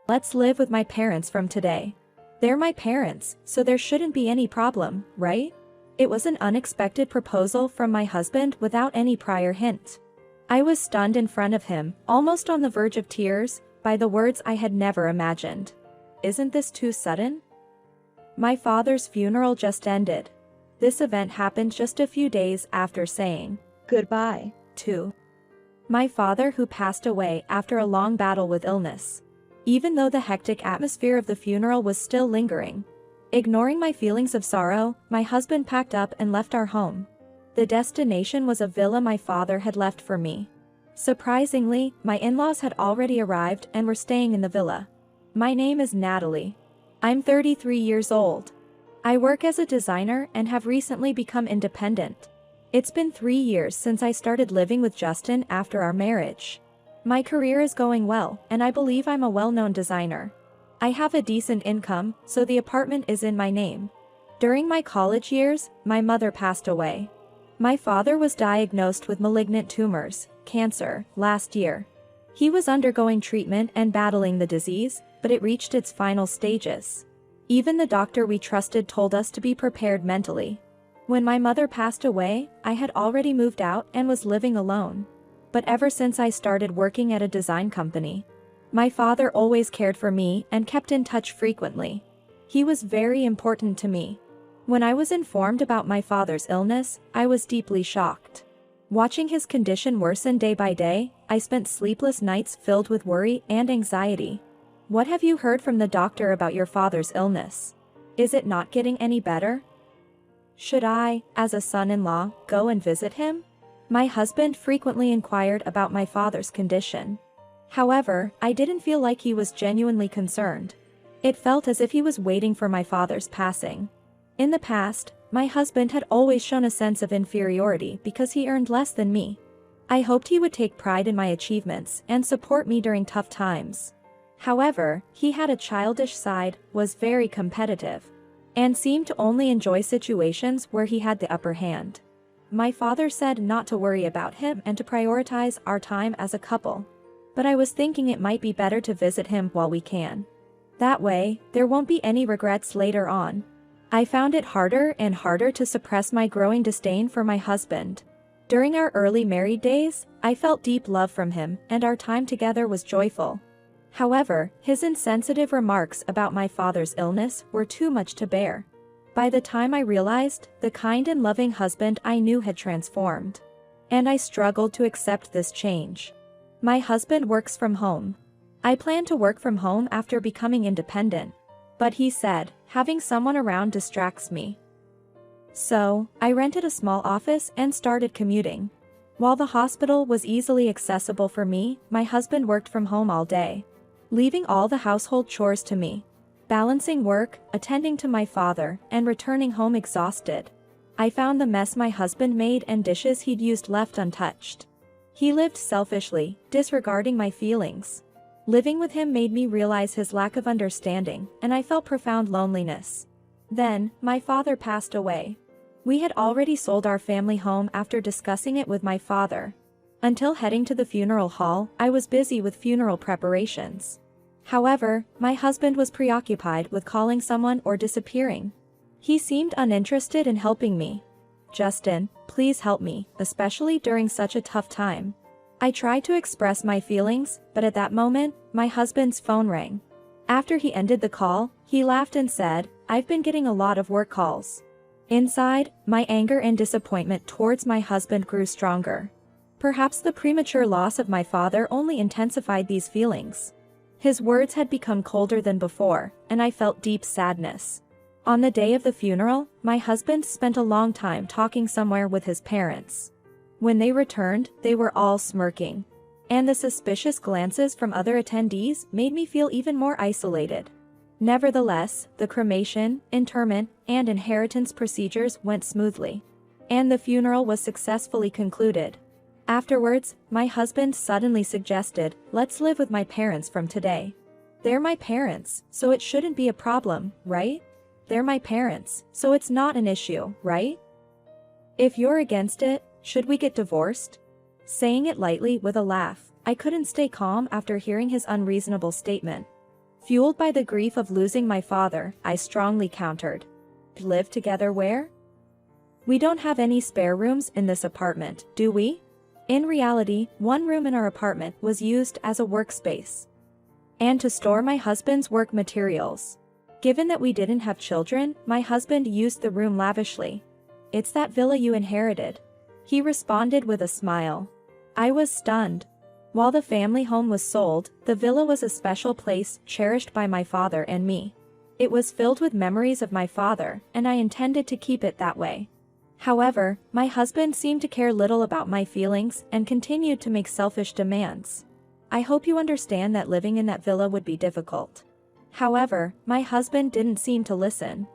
Let's live with my parents from today. They're my parents, so there shouldn't be any problem, right? It was an unexpected proposal from my husband without any prior hint. I was stunned in front of him, almost on the verge of tears, by the words I had never imagined. Isn't this too sudden? My father's funeral just ended. This event happened just a few days after saying goodbye to my father, who passed away after a long battle with illness. Even though the hectic atmosphere of the funeral was still lingering, ignoring my feelings of sorrow, my husband packed up and left our home. The destination was a villa my father had left for me. Surprisingly, my in-laws had already arrived and were staying in the villa. My name is Natalie. I'm 33 years old. I work as a designer and have recently become independent. It's been 3 years since I started living with Justin after our marriage. My career is going well, and I believe I'm a well-known designer. I have a decent income, so the apartment is in my name. During my college years, my mother passed away. My father was diagnosed with malignant tumors, cancer, last year. He was undergoing treatment and battling the disease, but it reached its final stages. Even the doctor we trusted told us to be prepared mentally. When my mother passed away, I had already moved out and was living alone. But ever since I started working at a design company, my father always cared for me and kept in touch frequently. He was very important to me. When I was informed about my father's illness, I was deeply shocked. Watching his condition worsen day by day, I spent sleepless nights filled with worry and anxiety. What have you heard from the doctor about your father's illness? Is it not getting any better? Should I, as a son-in-law, go and visit him? My husband frequently inquired about my father's condition. However, I didn't feel like he was genuinely concerned. It felt as if he was waiting for my father's passing. In the past, my husband had always shown a sense of inferiority because he earned less than me. I hoped he would take pride in my achievements and support me during tough times. However, he had a childish side, was very competitive, and seemed to only enjoy situations where he had the upper hand. My father said not to worry about him and to prioritize our time as a couple. But I was thinking it might be better to visit him while we can. That way, there won't be any regrets later on. I found it harder and harder to suppress my growing disdain for my husband. During our early married days, I felt deep love from him and our time together was joyful. However, his insensitive remarks about my father's illness were too much to bear. By the time I realized, the kind and loving husband I knew had transformed. And I struggled to accept this change. My husband works from home. I plan to work from home after becoming independent. But he said, having someone around distracts me. So, I rented a small office and started commuting. While the hospital was easily accessible for me, my husband worked from home all day, leaving all the household chores to me. Balancing work, attending to my father, and returning home exhausted. I found the mess my husband made and dishes he'd used left untouched. He lived selfishly, disregarding my feelings. Living with him made me realize his lack of understanding, and I felt profound loneliness. Then, my father passed away. We had already sold our family home after discussing it with my father. Until heading to the funeral hall, I was busy with funeral preparations. However, my husband was preoccupied with calling someone or disappearing. He seemed uninterested in helping me. Justin, please help me, especially during such a tough time. I tried to express my feelings, but at that moment, my husband's phone rang. After he ended the call, he laughed and said, "I've been getting a lot of work calls." Inside, my anger and disappointment towards my husband grew stronger. Perhaps the premature loss of my father only intensified these feelings. His words had become colder than before, and I felt deep sadness. On the day of the funeral, my husband spent a long time talking somewhere with his parents. When they returned, they were all smirking. And the suspicious glances from other attendees made me feel even more isolated. Nevertheless, the cremation, interment, and inheritance procedures went smoothly. And the funeral was successfully concluded. Afterwards, my husband suddenly suggested, "Let's live with my parents from today." They're my parents, so it shouldn't be a problem, right? They're my parents, so it's not an issue, right? If you're against it, should we get divorced? Saying it lightly with a laugh, I couldn't stay calm after hearing his unreasonable statement. Fueled by the grief of losing my father, I strongly countered. Live together where? We don't have any spare rooms in this apartment, do we? In reality, one room in our apartment was used as a workspace and to store my husband's work materials. Given that we didn't have children, my husband used the room lavishly. It's that villa you inherited, he responded with a smile. I was stunned. While the family home was sold, the villa was a special place cherished by my father and me. It was filled with memories of my father, and I intended to keep it that way. However, my husband seemed to care little about my feelings and continued to make selfish demands. I hope you understand that living in that villa would be difficult. However, my husband didn't seem to listen.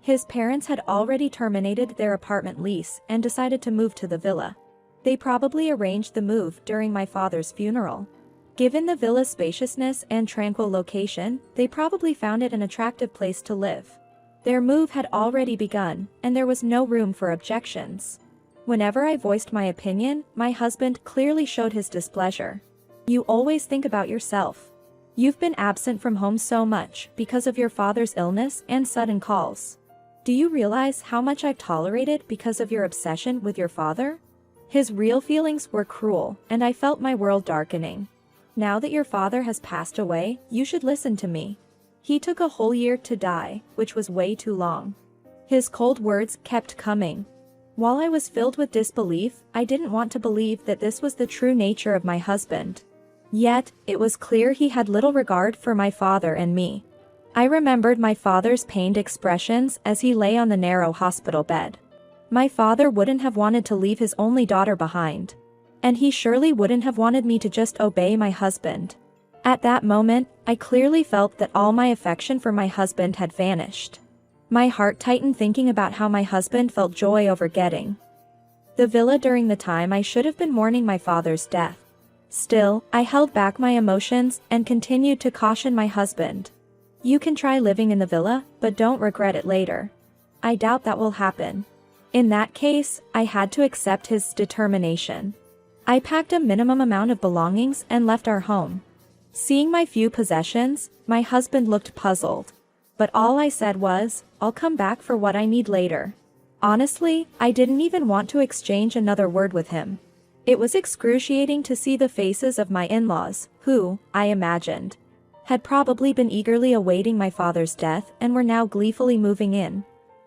His parents had already terminated their apartment lease and decided to move to the villa. They probably arranged the move during my father's funeral. Given the villa's spaciousness and tranquil location, they probably found it an attractive place to live. Their move had already begun, and there was no room for objections. Whenever I voiced my opinion, my husband clearly showed his displeasure. You always think about yourself. You've been absent from home so much because of your father's illness and sudden calls. Do you realize how much I've tolerated because of your obsession with your father? His real feelings were cruel, and I felt my world darkening. Now that your father has passed away, you should listen to me. He took a whole year to die, which was way too long. His cold words kept coming. While I was filled with disbelief, I didn't want to believe that this was the true nature of my husband. Yet, it was clear he had little regard for my father and me. I remembered my father's pained expressions as he lay on the narrow hospital bed. My father wouldn't have wanted to leave his only daughter behind. And he surely wouldn't have wanted me to just obey my husband. At that moment, I clearly felt that all my affection for my husband had vanished. My heart tightened thinking about how my husband felt joy over getting the villa during the time I should have been mourning my father's death. Still, I held back my emotions and continued to caution my husband. You can try living in the villa, but don't regret it later. I doubt that will happen. In that case, I had to accept his determination. I packed a minimum amount of belongings and left our home. Seeing my few possessions, my husband looked puzzled. But all I said was, I'll come back for what I need later. Honestly, I didn't even want to exchange another word with him. It was excruciating to see the faces of my in-laws, who, I imagined, had probably been eagerly awaiting my father's death and were now gleefully moving in.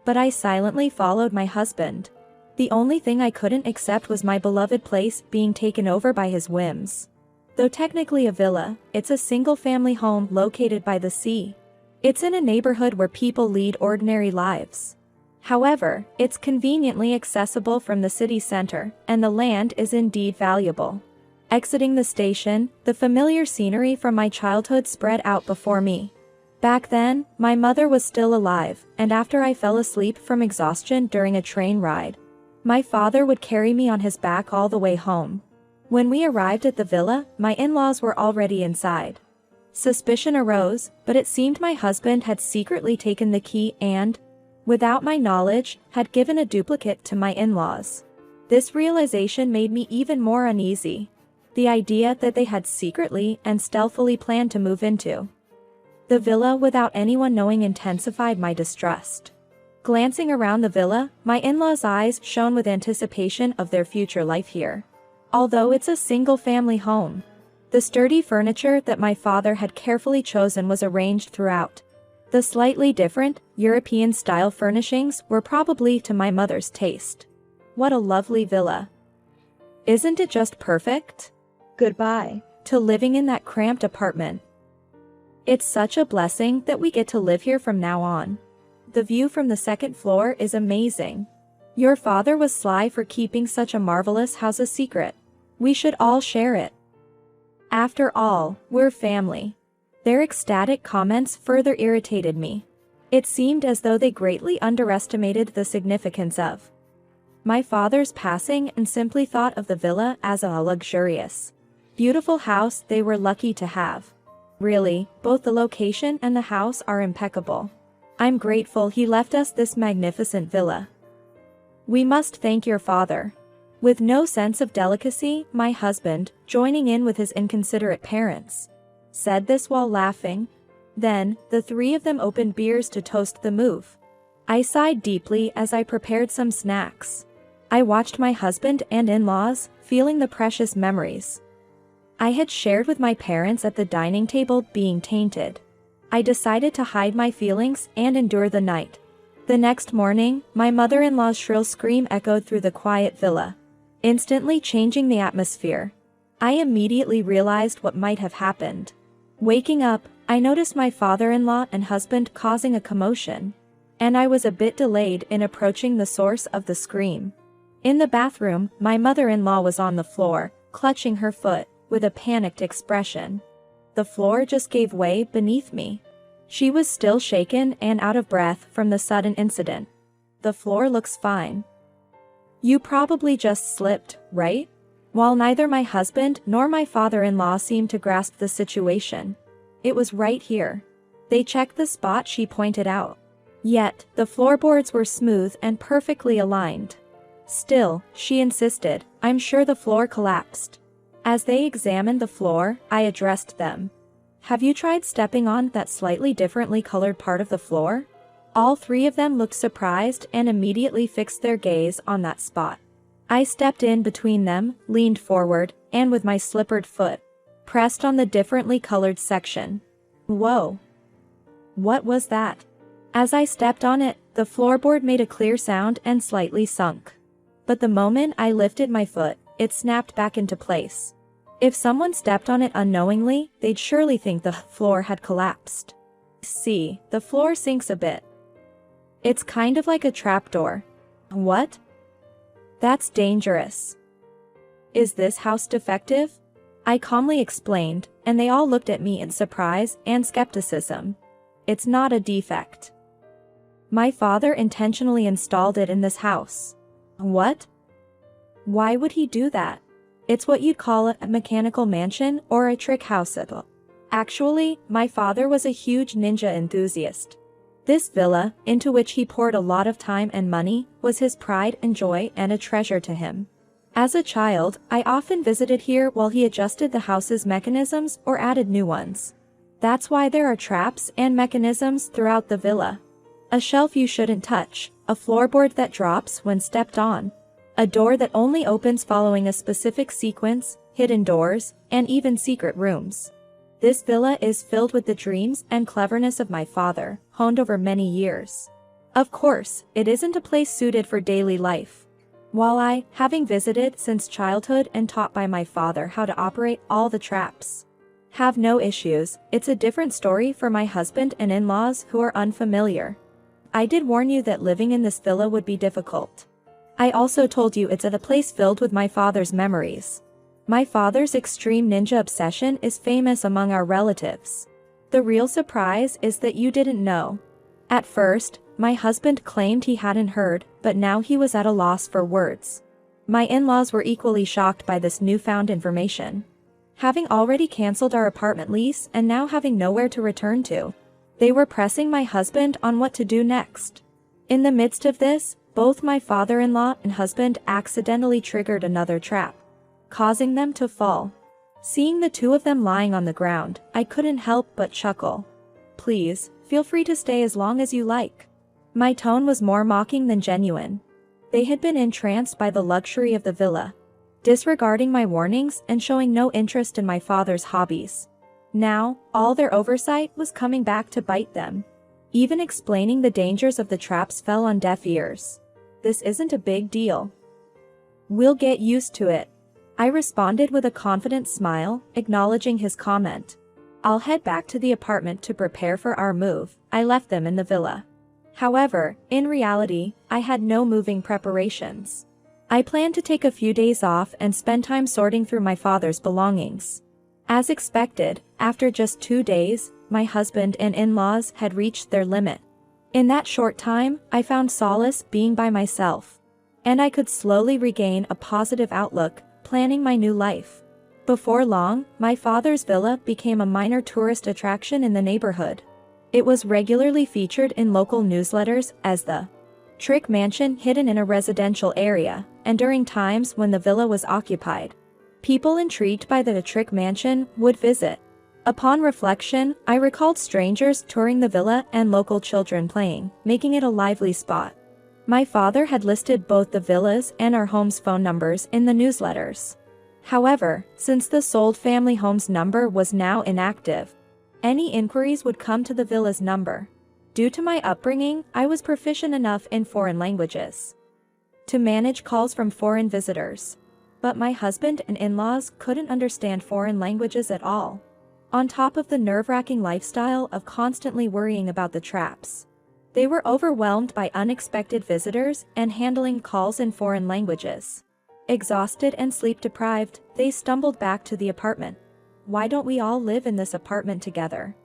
But I silently followed my husband. The only thing I couldn't accept was my beloved place being taken over by his whims. Though technically a villa, it's a single-family home located by the sea. It's in a neighborhood where people lead ordinary lives. However, it's conveniently accessible from the city center, and the land is indeed valuable. Exiting the station, the familiar scenery from my childhood spread out before me. Back then, my mother was still alive, and after I fell asleep from exhaustion during a train ride, my father would carry me on his back all the way home. When we arrived at the villa, my in-laws were already inside. Suspicion arose, but it seemed my husband had secretly taken the key and, without my knowledge, had given a duplicate to my in-laws. This realization made me even more uneasy. The idea that they had secretly and stealthily planned to move into the villa without anyone knowing intensified my distrust. Glancing around the villa, my in-laws' eyes shone with anticipation of their future life here. Although it's a single-family home, the sturdy furniture that my father had carefully chosen was arranged throughout. The slightly different, European-style furnishings were probably to my mother's taste. What a lovely villa. Isn't it just perfect? Goodbye to living in that cramped apartment. It's such a blessing that we get to live here from now on. The view from the second floor is amazing. Your father was sly for keeping such a marvelous house a secret. We should all share it. After all, we're family. Their ecstatic comments further irritated me. It seemed as though they greatly underestimated the significance of my father's passing and simply thought of the villa as a luxurious, beautiful house they were lucky to have. Really, both the location and the house are impeccable. I'm grateful he left us this magnificent villa. We must thank your father. With no sense of delicacy, my husband, joining in with his inconsiderate parents, said this while laughing. Then, the three of them opened beers to toast the move. I sighed deeply as I prepared some snacks. I watched my husband and in-laws, feeling the precious memories I had shared with my parents at the dining table being tainted. I decided to hide my feelings and endure the night. The next morning, my mother-in-law's shrill scream echoed through the quiet villa, instantly changing the atmosphere. I immediately realized what might have happened. Waking up, I noticed my father-in-law and husband causing a commotion, and I was a bit delayed in approaching the source of the scream. In the bathroom, my mother-in-law was on the floor, clutching her foot, with a panicked expression. The floor just gave way beneath me. She was still shaken and out of breath from the sudden incident. The floor looks fine. You probably just slipped, right? While neither my husband nor my father-in-law seemed to grasp the situation. It was right here. They checked the spot she pointed out. Yet, the floorboards were smooth and perfectly aligned. Still, she insisted, I'm sure the floor collapsed. As they examined the floor, I addressed them. Have you tried stepping on that slightly differently colored part of the floor? All three of them looked surprised and immediately fixed their gaze on that spot. I stepped in between them, leaned forward, and with my slippered foot, pressed on the differently colored section. Whoa! What was that? As I stepped on it, the floorboard made a clear sound and slightly sunk. But the moment I lifted my foot, it snapped back into place. If someone stepped on it unknowingly, they'd surely think the floor had collapsed. See, the floor sinks a bit. It's kind of like a trapdoor. What? That's dangerous. Is this house defective? I calmly explained, and they all looked at me in surprise and skepticism. It's not a defect. My father intentionally installed it in this house. What? Why would he do that? It's what you'd call a mechanical mansion or a trick house. Actually, my father was a huge ninja enthusiast. This villa, into which he poured a lot of time and money, was his pride and joy and a treasure to him. As a child, I often visited here while he adjusted the house's mechanisms or added new ones. That's why there are traps and mechanisms throughout the villa. A shelf you shouldn't touch, a floorboard that drops when stepped on, a door that only opens following a specific sequence, hidden doors, and even secret rooms. This villa is filled with the dreams and cleverness of my father, honed over many years. Of course, it isn't a place suited for daily life. While I, having visited since childhood and taught by my father how to operate all the traps, have no issues, it's a different story for my husband and in-laws who are unfamiliar. I did warn you that living in this villa would be difficult. I also told you it's a place filled with my father's memories. My father's extreme ninja obsession is famous among our relatives. The real surprise is that you didn't know. At first, my husband claimed he hadn't heard, but now he was at a loss for words. My in-laws were equally shocked by this newfound information. Having already canceled our apartment lease and now having nowhere to return to, they were pressing my husband on what to do next. In the midst of this, both my father-in-law and husband accidentally triggered another trap, causing them to fall. Seeing the two of them lying on the ground, I couldn't help but chuckle. Please, feel free to stay as long as you like. My tone was more mocking than genuine. They had been entranced by the luxury of the villa, disregarding my warnings and showing no interest in my father's hobbies. Now, all their oversight was coming back to bite them. Even explaining the dangers of the traps fell on deaf ears. This isn't a big deal. We'll get used to it. I responded with a confident smile, acknowledging his comment. I'll head back to the apartment to prepare for our move. I left them in the villa. However, in reality, I had no moving preparations. I planned to take a few days off and spend time sorting through my father's belongings. As expected, after just 2 days, my husband and in-laws had reached their limit. In that short time, I found solace being by myself, and I could slowly regain a positive outlook, planning my new life. Before long, my father's villa became a minor tourist attraction in the neighborhood. It was regularly featured in local newsletters as the trick mansion hidden in a residential area, and during times when the villa was occupied, people intrigued by the trick mansion would visit. Upon reflection, I recalled strangers touring the villa and local children playing, making it a lively spot. My father had listed both the villas and our home's phone numbers in the newsletters. However, since the sold family home's number was now inactive, any inquiries would come to the villa's number. Due to my upbringing, I was proficient enough in foreign languages to manage calls from foreign visitors. But my husband and in-laws couldn't understand foreign languages at all. On top of the nerve-wracking lifestyle of constantly worrying about the traps, they were overwhelmed by unexpected visitors and handling calls in foreign languages. Exhausted and sleep-deprived, they stumbled back to the apartment. Why don't we all live in this apartment together?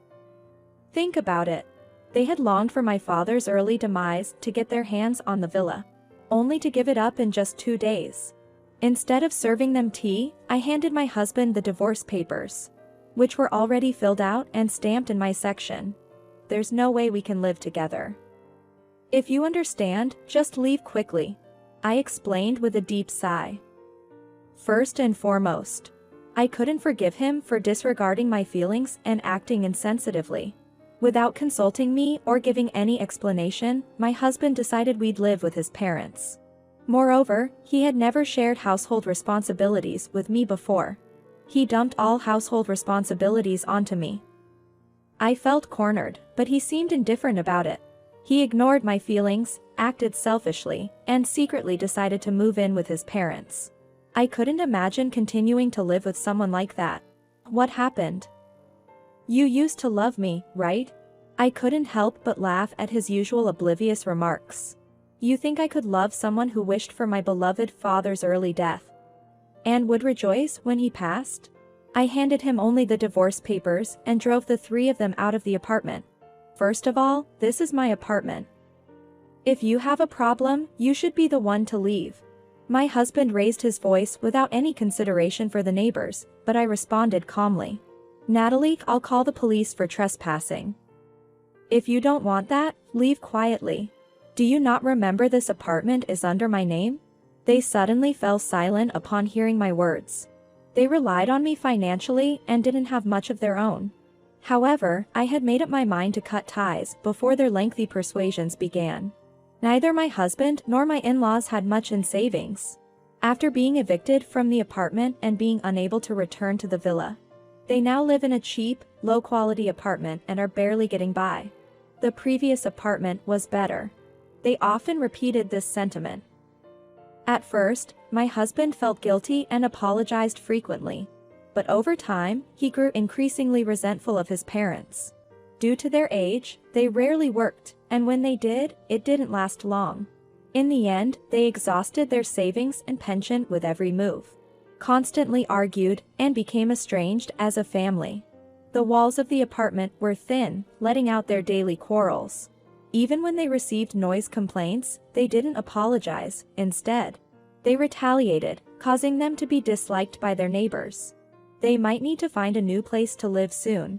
Think about it. They had longed for my father's early demise to get their hands on the villa, only to give it up in just 2 days. Instead of serving them tea, I handed my husband the divorce papers, which were already filled out and stamped in my section. There's no way we can live together. If you understand, just leave quickly, I explained with a deep sigh. First and foremost, I couldn't forgive him for disregarding my feelings and acting insensitively. Without consulting me or giving any explanation, my husband decided we'd live with his parents. Moreover, he had never shared household responsibilities with me before. He dumped all household responsibilities onto me. I felt cornered, but he seemed indifferent about it. He ignored my feelings, acted selfishly, and secretly decided to move in with his parents. I couldn't imagine continuing to live with someone like that. What happened? You used to love me, right? I couldn't help but laugh at his usual oblivious remarks. You think I could love someone who wished for my beloved father's early death and would rejoice when he passed? I handed him only the divorce papers and drove the 3 of them out of the apartment. First of all, this is my apartment. If you have a problem, you should be the one to leave. My husband raised his voice without any consideration for the neighbors, but I responded calmly. Natalie, I'll call the police for trespassing. If you don't want that, leave quietly. Do you not remember this apartment is under my name? They suddenly fell silent upon hearing my words. They relied on me financially and didn't have much of their own. However, I had made up my mind to cut ties before their lengthy persuasions began. Neither my husband nor my in-laws had much in savings. After being evicted from the apartment and being unable to return to the villa, they now live in a cheap, low-quality apartment and are barely getting by. The previous apartment was better. They often repeated this sentiment. At first, my husband felt guilty and apologized frequently. But over time, he grew increasingly resentful of his parents. Due to their age, they rarely worked, and when they did, it didn't last long. In the end, they exhausted their savings and pension with every move, constantly argued, and became estranged as a family. The walls of the apartment were thin, letting out their daily quarrels. Even when they received noise complaints, they didn't apologize. Instead, they retaliated, causing them to be disliked by their neighbors. They might need to find a new place to live soon.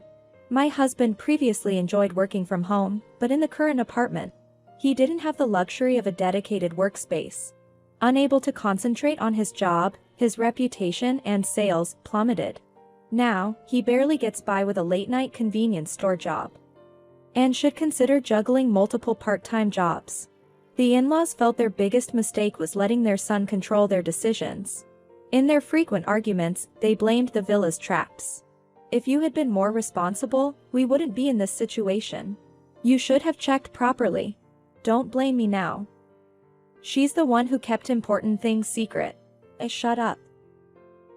My husband previously enjoyed working from home, but in the current apartment, he didn't have the luxury of a dedicated workspace. Unable to concentrate on his job, his reputation and sales plummeted. Now, he barely gets by with a late-night convenience store job, and should consider juggling multiple part-time jobs. The in-laws felt their biggest mistake was letting their son control their decisions. In their frequent arguments, they blamed the villa's traps. If you had been more responsible, we wouldn't be in this situation. You should have checked properly. Don't blame me now. She's the one who kept important things secret. Shut up.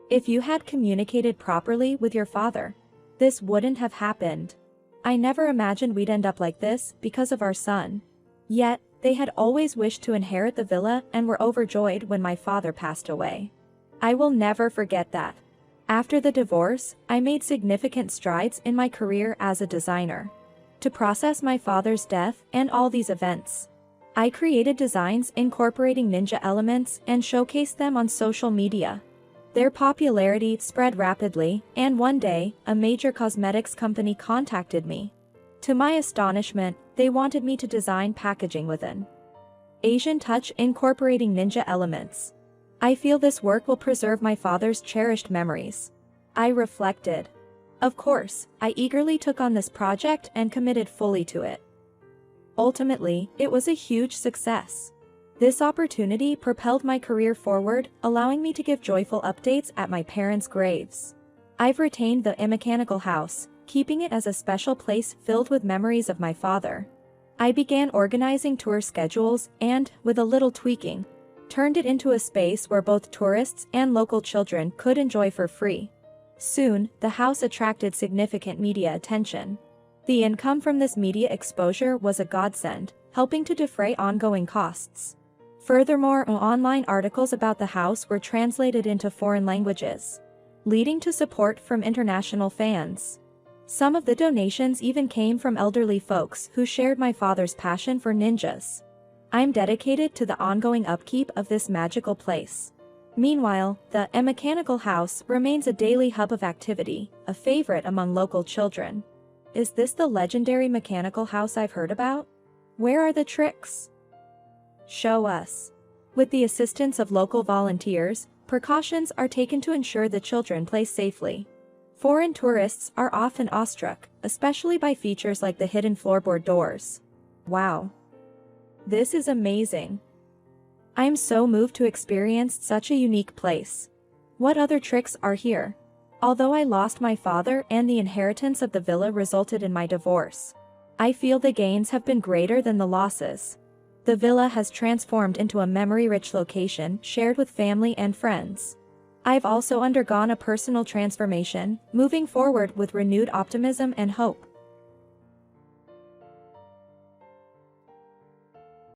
If you had communicated properly with your father, this wouldn't have happened. I never imagined we'd end up like this because of our son. Yet, they had always wished to inherit the villa and were overjoyed when my father passed away. I will never forget that. After the divorce, I made significant strides in my career as a designer. To process my father's death and all these events, I created designs incorporating ninja elements and showcased them on social media. Their popularity spread rapidly, and one day, a major cosmetics company contacted me. To my astonishment, they wanted me to design packaging with an Asian touch incorporating ninja elements. I feel this work will preserve my father's cherished memories. I reflected. Of course, I eagerly took on this project and committed fully to it. Ultimately, it was a huge success. This opportunity propelled my career forward, allowing me to give joyful updates at my parents' graves. I've retained the mechanical house, keeping it as a special place filled with memories of my father. I began organizing tour schedules and, with a little tweaking, turned it into a space where both tourists and local children could enjoy for free. Soon, the house attracted significant media attention. The income from this media exposure was a godsend, helping to defray ongoing costs. Furthermore, online articles about the house were translated into foreign languages, leading to support from international fans. Some of the donations even came from elderly folks who shared my father's passion for ninjas. I'm dedicated to the ongoing upkeep of this magical place. Meanwhile, the mechanical house remains a daily hub of activity, a favorite among local children. Is this the legendary mechanical house I've heard about? Where are the tricks? Show us. With the assistance of local volunteers, precautions are taken to ensure the children play safely. Foreign tourists are often awestruck, especially by features like the hidden floorboard doors. Wow. This is amazing. I am so moved to experience such a unique place. What other tricks are here? Although I lost my father and the inheritance of the villa resulted in my divorce, I feel the gains have been greater than the losses. The villa has transformed into a memory-rich location shared with family and friends. I've also undergone a personal transformation, moving forward with renewed optimism and hope.